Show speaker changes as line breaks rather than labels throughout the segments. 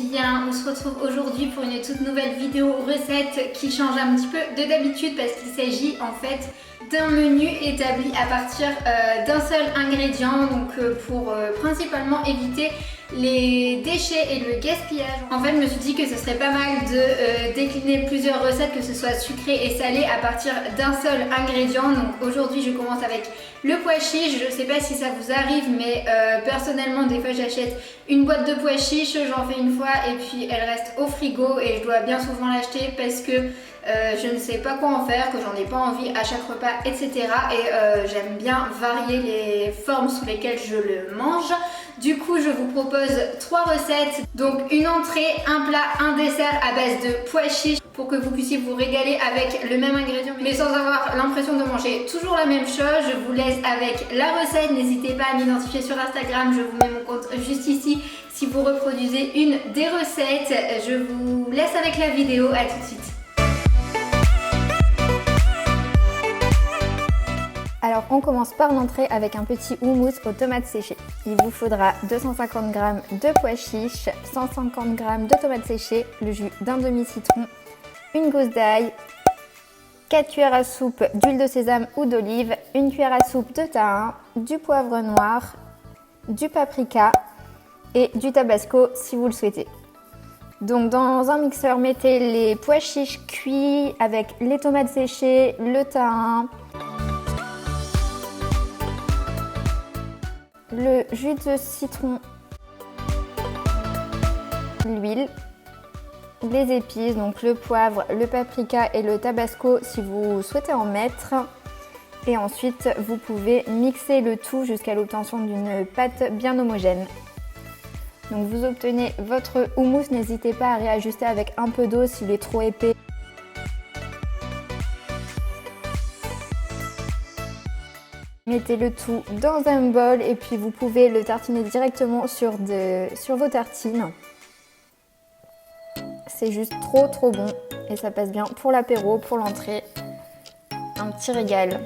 bien, on se retrouve aujourd'hui pour une toute nouvelle vidéo recette qui change un petit peu de d'habitude parce qu'il s'agit en fait d'un menu établi à partir d'un seul ingrédient, donc pour principalement éviter les déchets et le gaspillage. En fait, je me suis dit que ce serait pas mal de décliner plusieurs recettes, que ce soit sucré et salé, à partir d'un seul ingrédient. Donc aujourd'hui, je commence avec le pois chiche. Je sais pas si ça vous arrive, mais personnellement, des fois, j'achète une boîte de pois chiche, j'en fais une fois et puis elle reste au frigo et je dois bien souvent l'acheter parce que je ne sais pas quoi en faire, que j'en ai pas envie à chaque repas, etc. Et j'aime bien varier les formes sous lesquelles je le mange. Du coup, je vous propose 3 recettes, donc une entrée, un plat, un dessert à base de pois chiches pour que vous puissiez vous régaler avec le même ingrédient mais sans avoir l'impression de manger toujours la même chose. Je vous laisse avec la recette, n'hésitez pas à m'identifier sur Instagram, je vous mets mon compte juste ici si vous reproduisez une des recettes. Je vous laisse avec la vidéo, à tout de suite.
Alors on commence par l'entrée avec un petit houmous aux tomates séchées. Il vous faudra 250 g de pois chiches, 150 g de tomates séchées, le jus d'un demi-citron, une gousse d'ail, 4 cuillères à soupe d'huile de sésame ou d'olive, une cuillère à soupe de thym, du poivre noir, du paprika et du tabasco si vous le souhaitez. Donc dans un mixeur, mettez les pois chiches cuits avec les tomates séchées, le thym, le jus de citron, l'huile, les épices, donc le poivre, le paprika et le tabasco si vous souhaitez en mettre. Et ensuite, vous pouvez mixer le tout jusqu'à l'obtention d'une pâte bien homogène. Donc vous obtenez votre houmous, n'hésitez pas à réajuster avec un peu d'eau s'il est trop épais. Mettez le tout dans un bol et puis vous pouvez le tartiner directement sur vos tartines. C'est juste trop bon et ça passe bien pour l'apéro, pour l'entrée. Un petit régal.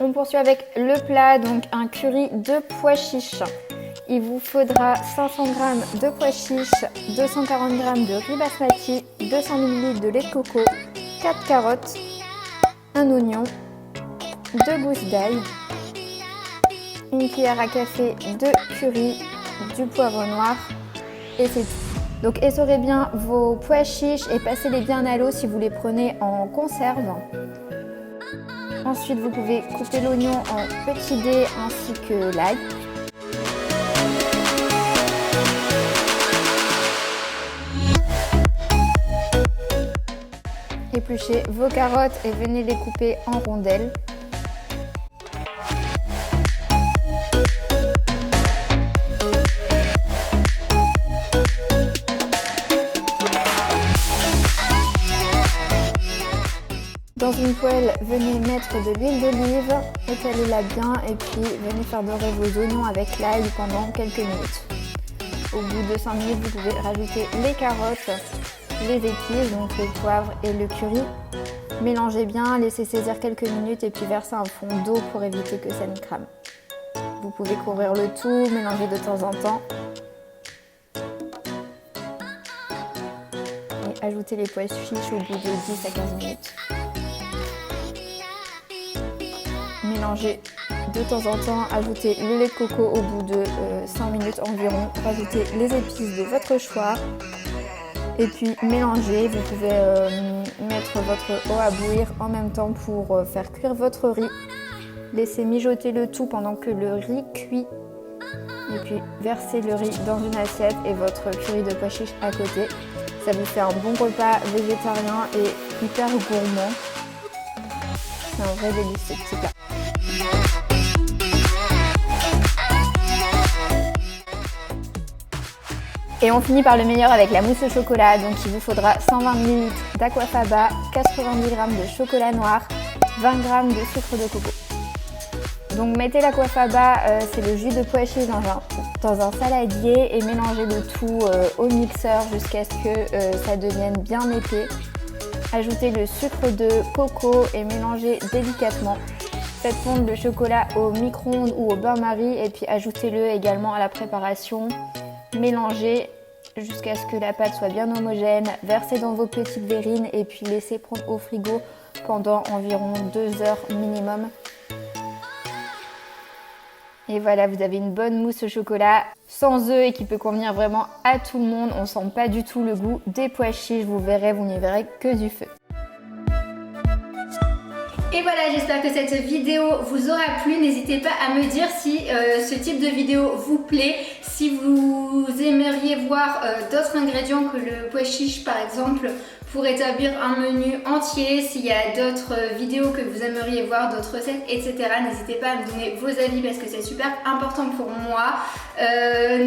On poursuit avec le plat, donc un curry de pois chiches. Il vous faudra 500 g de pois chiches, 240 g de riz basmati, 200 ml de lait de coco, 4 carottes, un oignon, 2 gousses d'ail, une cuillère à café de curry, du poivre noir et c'est tout. Donc essorez bien vos pois chiches et passez-les bien à l'eau si vous les prenez en conserve. Ensuite vous pouvez couper l'oignon en petits dés ainsi que l'ail. Épluchez vos carottes et venez les couper en rondelles. Dans une poêle, venez mettre de l'huile d'olive, étalez-la bien et puis venez faire dorer vos oignons avec l'ail pendant quelques minutes. Au bout de 5 minutes, vous pouvez rajouter les carottes, les épices, donc le poivre et le curry. Mélangez bien, laissez saisir quelques minutes et puis versez un fond d'eau pour éviter que ça ne crame. Vous pouvez couvrir le tout, mélanger de temps en temps. Et ajouter les pois chiches au bout de 10 à 15 minutes. Mélangez de temps en temps, ajoutez le lait de coco au bout de 5 minutes environ. Rajoutez les épices de votre choix. Et puis mélangez, vous pouvez mettre votre eau à bouillir en même temps pour faire cuire votre riz. Laissez mijoter le tout pendant que le riz cuit. Et puis versez le riz dans une assiette et votre curry de pois chiches à côté. Ça vous fait un bon repas végétarien et hyper gourmand. C'est un vrai délice ce petit plat. Et on finit par le meilleur avec la mousse au chocolat. Donc il vous faudra 120 ml d'aquafaba, 90 g de chocolat noir, 20 g de sucre de coco. Donc mettez l'aquafaba, c'est le jus de pois chiches dans un saladier et mélangez le tout au mixeur jusqu'à ce que ça devienne bien épais. Ajoutez le sucre de coco et mélangez délicatement. Faites fondre le chocolat au micro-ondes ou au bain-marie et puis ajoutez-le également à la préparation. Mélangez jusqu'à ce que la pâte soit bien homogène. Versez dans vos petites verrines et puis laissez prendre au frigo pendant environ 2 heures minimum. Et voilà, vous avez une bonne mousse au chocolat sans œufs et qui peut convenir vraiment à tout le monde. On sent pas du tout le goût des pois chiches, vous verrez, vous n'y verrez que du feu.
Et voilà, j'espère que cette vidéo vous aura plu. N'hésitez pas à me dire si ce type de vidéo vous plaît, si vous aimeriez voir d'autres ingrédients que le pois chiche par exemple pour établir un menu entier, s'il y a d'autres vidéos que vous aimeriez voir, d'autres recettes, etc. N'hésitez pas à me donner vos avis parce que c'est super important pour moi.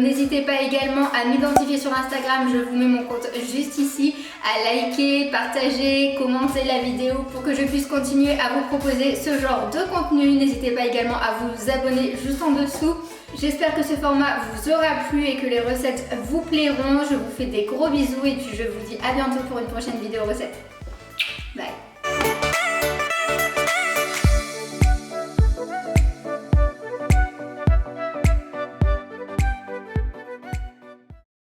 N'hésitez pas également à m'identifier sur Instagram, je vous mets mon compte juste ici, à liker, partager, commenter la vidéo pour que je puisse continuer à vous proposer ce genre de contenu. N'hésitez pas également à vous abonner juste en dessous. J'espère que ce format vous aura plu et que les recettes vous plairont. Je vous fais des gros bisous et puis je vous dis à bientôt pour une prochaine vidéo recette.